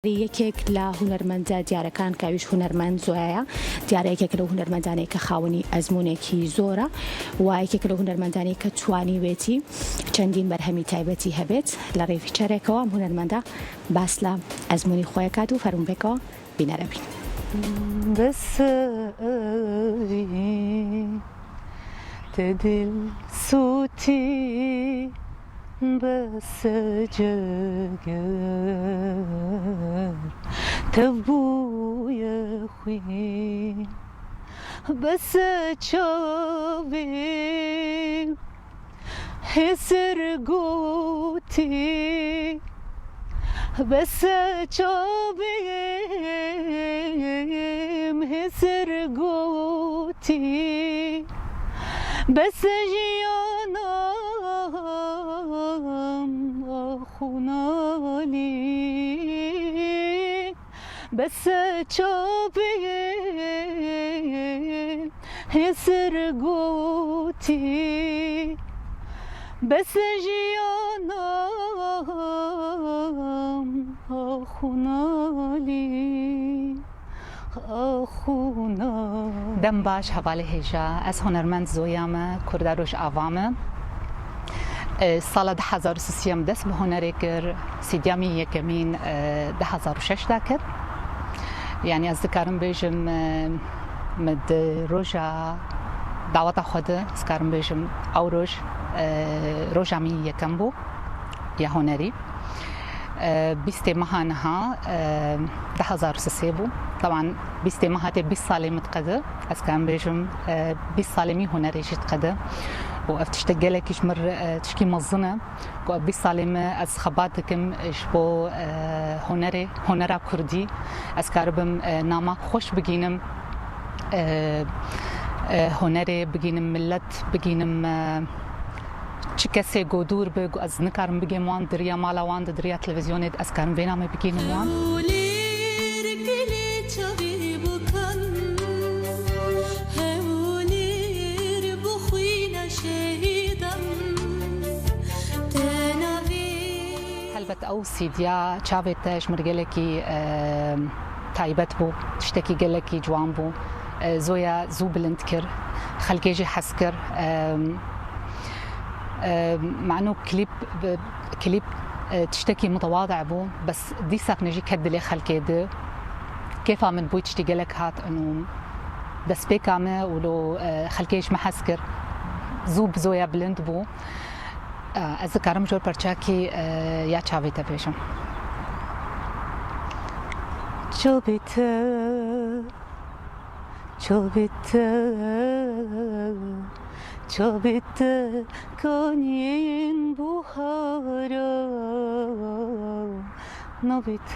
یەکێک لە هونەرمەندە دیارەکان کاویش هونەرمەند زۆیە دیارەیەکێک لە هونەرمەندانەی کە خاوەنی ئەزمونێکی زۆرە و یەکێک لە هونەرمەندانەی کە توانیوێتی چەندین بەرهەمی تایبەتی هەبێت لە ڕێفیچەرێکەوە هونەرمەندە باس لە ئەزمونی خۆی کات و فەرمونبێکەوە بینەرەبین. بسري تدل صوتي بس جاگر تبو يا خوي بس چاوي حسر قوتي بس چاویم حسر گوتی بس جیانم آخونالی بس چاویم حسر گوتی بس جیانم آخونالی دم باش حوالی هیجا از هنرمند زویامه کرداروش عوامه سال 2003 دست به هنری کر سیدیامی یکمین 2006 دا کر یعنی از ذکرم بیجم مد روژا دعوت خود ذکرم بیجم او روژامی یکم بو یا هنری 20 ماه نها 2003 بو طبعا 20 ماه 20 ساله متقدة از كان بيجم 20 ساله مي هنري تقدة وأفتشتقلك مر تشكي مظنة و 20 ساله ما از خباتكم شبو هنرا كردي از كاربم نامك خوش بگينم هنري بگينم ملت بگينم چه کسی گودور بگو از نکارم بگیم وان دریا مالا وان دریا تلویزیونی از کارم بینامه بگیم وان هلبت او سیدیا چاویتش مرگلکی تایبت بو تشتکی گلکی جوان بو زویا زو بلند کر خلقیجی حس کر مع انه كليب تشتكي متواضع بو بس دي ساق نجي كد لي خلكي كيف عم بوي تشتكي لك هات انه دس بيكامه ولو خلكيش ما حسكر زوب زويا بلند بو اذكرم جور برچاكي يا چاويتا بيشم چوبت کنین بخارا نوبت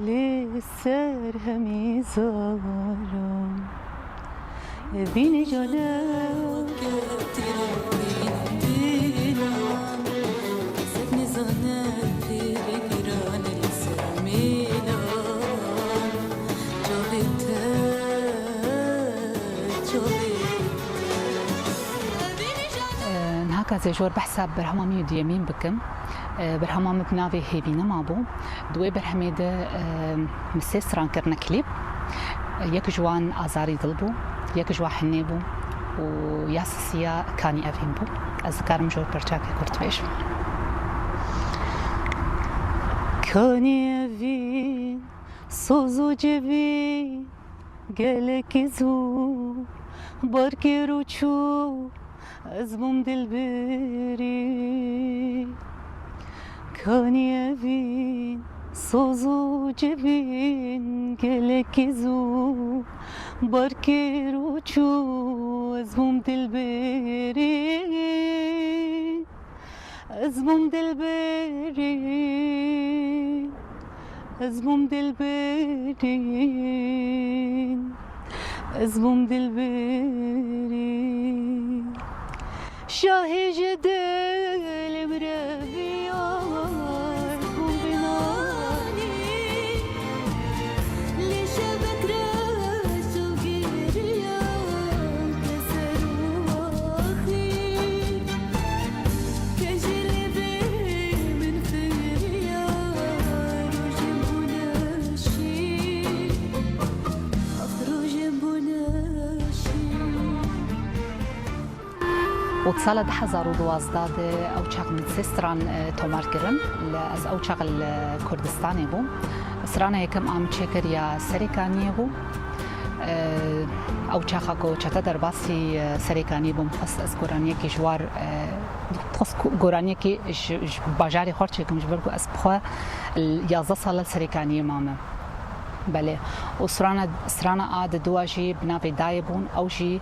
لسر همی زارم بین جانم هكذا جور بحسب برهمامي ديامين بكم برهمام بنافي هيبينا مابو دوي برهميده مسيسران كرنا كليب يك جوان ازاري دلبو يك جوا حنيبو وياسسيا كاني افين بو اذكرم جور برچاكي كرتبيش كاني افين سوزو جبين گلك زو باركي روچو ازمم دلبری کانی اوین سوزو جبین گلکی زو بارکی روچو ازمم دلبری ازمم دلبری ازمم دلبری ازمم دلبری شاهی جدل بربیار کن بنانی لشبک رس و گریان کسر و آخیر کجل وتصل 2012 او چاق متسستران تومار کرن از او چاق کردستانی بو سرانه یکم ام چکر یا سریکانی بو او چاق کو چتا در باسی سریکانی بو مخص از گورانی کی جوار خص گورانی کی باجاری خورچ کم جبرگو از بخوا 11 سال سریکانی مامه بله و سرانا عاد دواجی بنابه دایبون او جی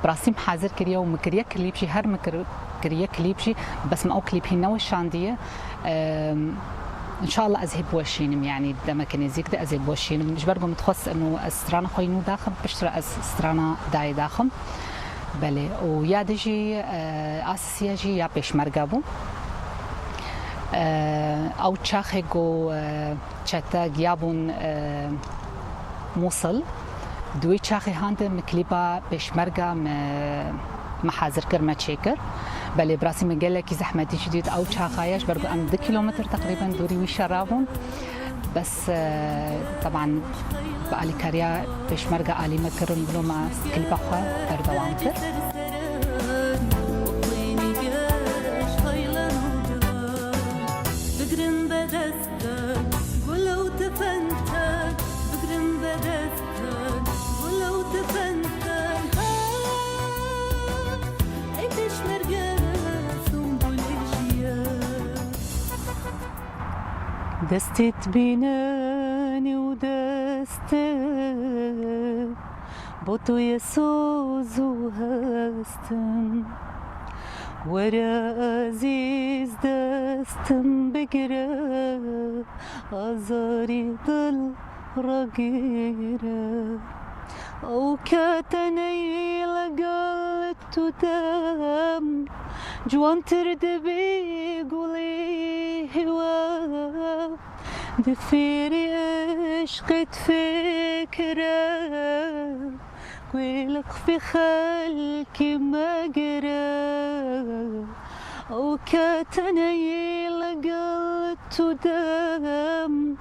براسیم حاضر کریه و مکریه کلیپ جی هر مکریه کلیپ جی بس ما او کلیپ هی نو شاندیه ان شاء الله اذهب وشينم يعني ده ما كان زيك ده اذهب وشينم مش برضه متخص انه استرانا خوينو داخل بشتري استرانا داي داخل بله ويا دجي اساسيه جي يا بيشمرغابو او تشاخيغو تشاتا جيابون موصل دوي تشاخي هاند مكليبا بيشمرغا محاذر كر ما تشيكر بله براسي مقال لك زحمتي شديد او تشاخايش برضو ام 2 كيلومتر تقريبا دوري وشرابون بس طبعا بقالي كاريا بيشمرغا الي مكرن بلو ما كليبا خا دردوانتر دستي تبيناني ودستك بطو يسوز وهستن ورا عزيز دستن بقرا أزاري ضل رقيرة أو كاتني لقلت دم جوان ترد بيقولي هوا دفيري عشقت فكرة قولك في خلكي مقرا أو كاتني لقلت دم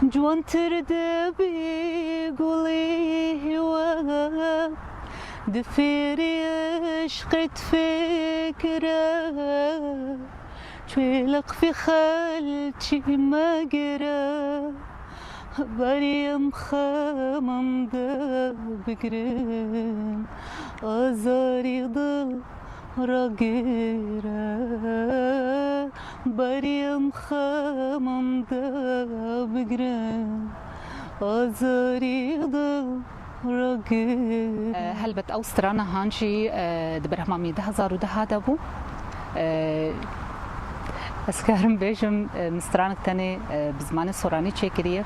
جوان ترد بيقولي هوا دفيري عشقت فكرة شويلق في خالتي مقرا بريم خامم دا بقرن أزاري ضل رقيرة بريم خامم دا بقرن أزاري ضل هلبت أوسترانا هانشي دبرهمامي 2010 دابو اسكارم بيجم مسترانك تاني بزمان سوراني تشيكريه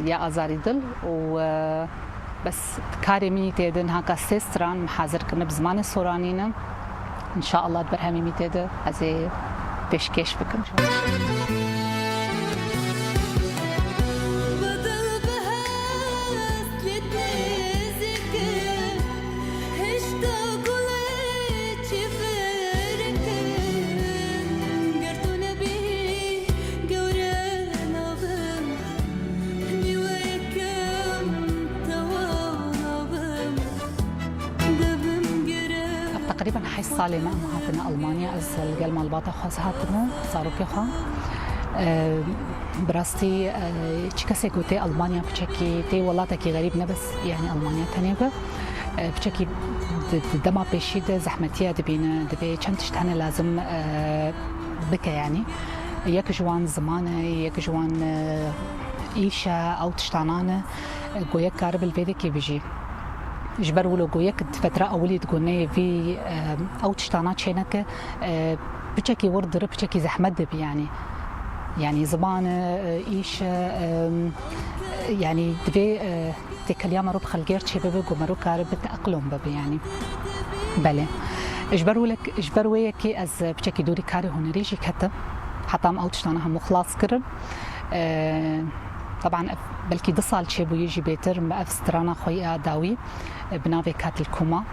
يا ازاري دل و بس كاري مني تيدن هاكا سيستران محاضر كنا بزمان سورانينا ان شاء الله دبرهمي ميتيدا ازي بيشكيش بكم تقريبا حي صالنا هاتنا ألمانيا از الجل مالباتا خاص هاتنا صاروا كيخا براستي تشكسي قوتي ألمانيا بشكي تي ولاتكي غريب نبس يعني ألمانيا تانية بشكي دما بيشيد زحمتية دبي كم تشتهنا لازم بك يعني يك جوان زمانة يك جوان إيشة أو تشتانانة قويك كارب الفيدي كي بيجي جبر ولو قويك فترة أولي تقولني في أو تشتانات شينك بشكي ورد بشكي زحمة يعني زمان إيش يعني دبي تكليا مرو بخلقير شباب ومرو كارب بالتأقلم بب يعني بله اجبر وياكي از بشكي دوري كاري هنريجي كتب حتى أو تشتانها مخلاص كرن طبعا بلكي دصال شيء يجي بيتر ما أفسترانا خويا داوي بنافي كات الكوما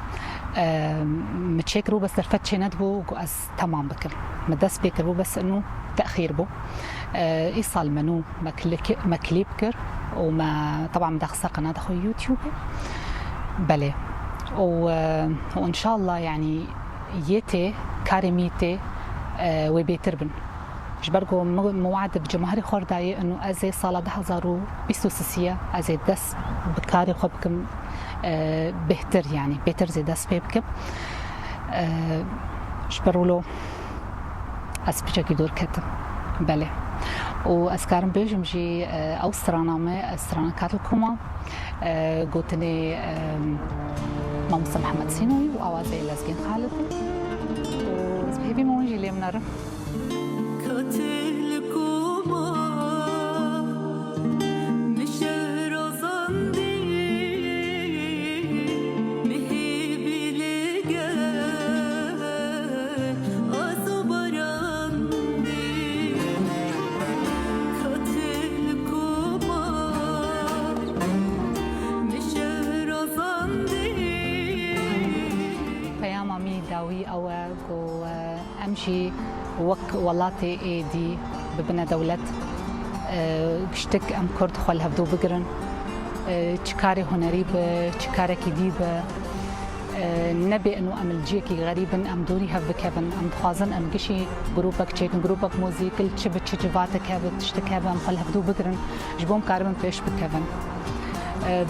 متشكروا بس درفت شيء ندبو از تمام بكر مدس بكر بس إنه تأخير بو إيصال منو ما كليب كر وما طبعا مدخل قناة أخو يوتيوب بله وإن شاء الله يعني يتي كارميتي وبيتربن مش برجو موعد بجمهوري خورداي إنه أزي صالة ده هزارو بيسوسية أزي دس بكاري خبكم بهتر يعني بهتر زي دس بيبكم مش برولو أسبيجاكي دور كتم بله وأسكارم بيجم جي أو سرانامة سرانا كاتلكوما قوتني ماموسا محمد سينوي وأوازي لازقين خالد وزبهيبي مونجي لي منار أو أمشي وك ولاتي إيدي ببنا دولت بشتك أم كرد خل هفدو بقرن تشكاري هنري تشكاري كديبة نبي إنه أم الجيكي غريبا أم دوري هف بكابن أم خوازن أم قشي جروبك تشيكن جروبك موزيكل تشبت تشجباتك هبت تشتكي أم خل هفدو بقرن جبوم كاربن بيش بكابن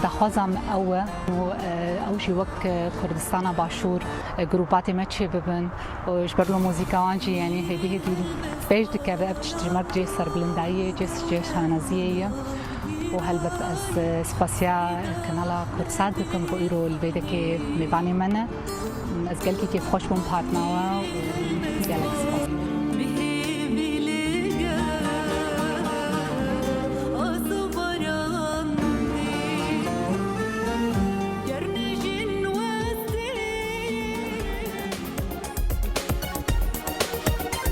دخوازم أو شي وقت كردستان باشور جروباتي ما تشببن وجبرلو موسيقى وانجي يعني هدي بيج دكابة بتشتري مرجي سر بلنداية جيش هانازية وهلبت از سباسيا كنالا كردساد كم بقيرو البيدكي مباني منه از قلكي كيف خوش بون بارتناوا